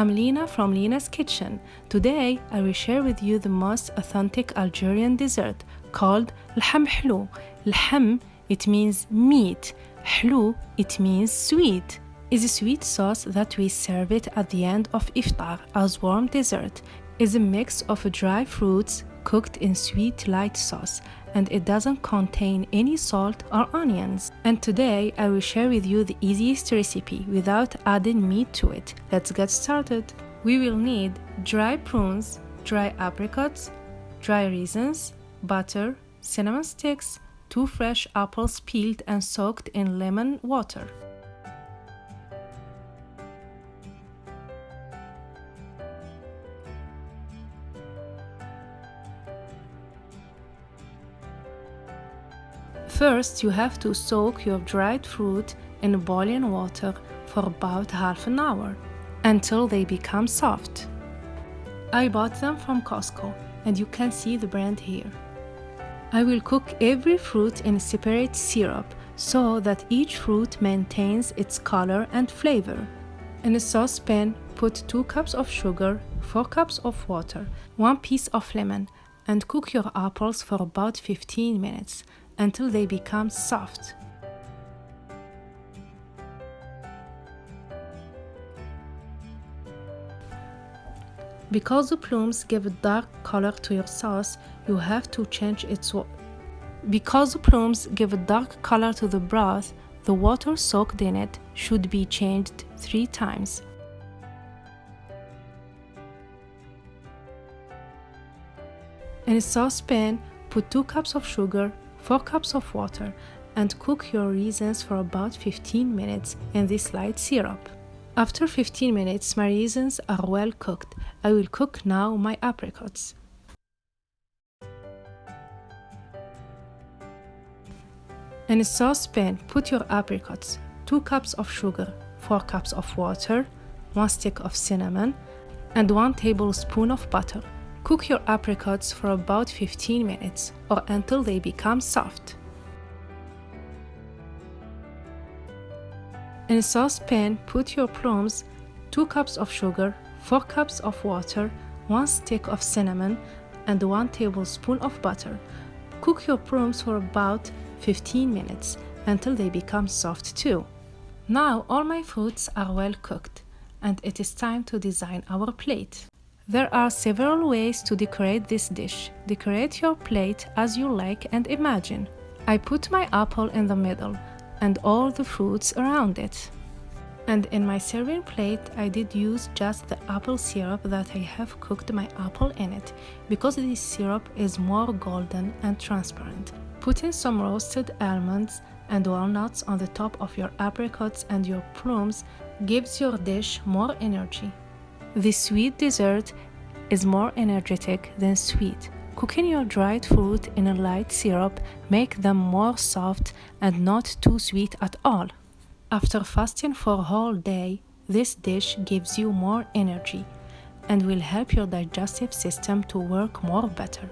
I'm Lina from Lina's Kitchen. Today I will share with you the most authentic Algerian dessert called lham. Lham, it means meat. Hlou, it means sweet. Is a sweet sauce that we serve it at the end of iftar as warm dessert. Is a mix of dry fruits cooked in sweet light sauce, and it doesn't contain any salt or onions. And today I will share with you the easiest recipe without adding meat to it. Let's get started. We will need dry prunes, dry apricots, dry raisins, butter, cinnamon sticks, 2 fresh apples peeled and soaked in lemon water. First, you have to soak your dried fruit in boiling water for about half an hour until they become soft. I bought them from Costco and you can see the brand here. I will cook every fruit in a separate syrup so that each fruit maintains its color and flavor. In a saucepan, put 2 cups of sugar, 4 cups of water, 1 piece of lemon, and cook your apples for about 15 minutes until they become soft. Because the plums give a dark color to your sauce, you have to change its Because the plums give a dark color to the broth, the water soaked in it should be changed 3 times. In a saucepan, put 2 cups of sugar, 4 cups of water, and cook your raisins for about 15 minutes in this light syrup. After 15 minutes, my raisins are well cooked. I will cook now my apricots. In a saucepan, put your apricots, 2 cups of sugar, 4 cups of water, 1 stick of cinnamon, and 1 tablespoon of butter. Cook your apricots for about 15 minutes or until they become soft. In a saucepan, put your plums, 2 cups of sugar, 4 cups of water, 1 stick of cinnamon, and 1 tablespoon of butter. Cook your plums for about 15 minutes until they become soft too. Now all my fruits are well cooked, and it is time to design our plate. There are several ways to decorate this dish. Decorate your plate as you like and imagine. I put my apple in the middle and all the fruits around it. And in my serving plate, I did use just the apple syrup that I have cooked my apple in it, because this syrup is more golden and transparent. Put in some roasted almonds and walnuts on the top of your apricots, and your plums gives your dish more energy. This sweet dessert is more energetic than sweet. Cooking your dried fruit in a light syrup make them more soft and not too sweet at all. After fasting for a whole day, this dish gives you more energy and will help your digestive system to work more better.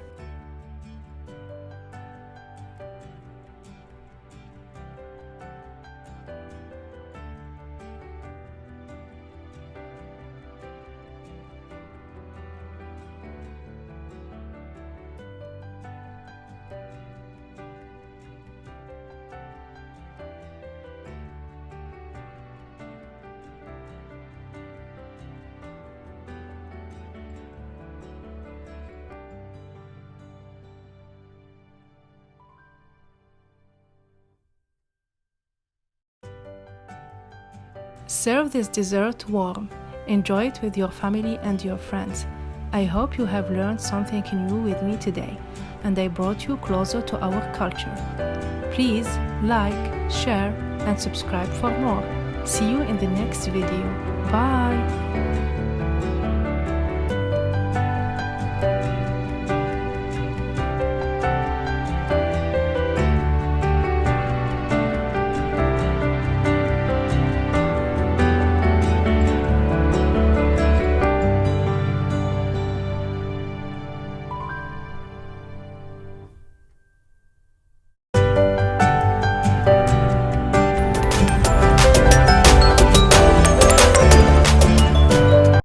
Serve this dessert warm. Enjoy it with your family and your friends. I hope you have learned something new with me today, and I brought you closer to our culture. Please like, share, and subscribe for more. See you in the next video. Bye!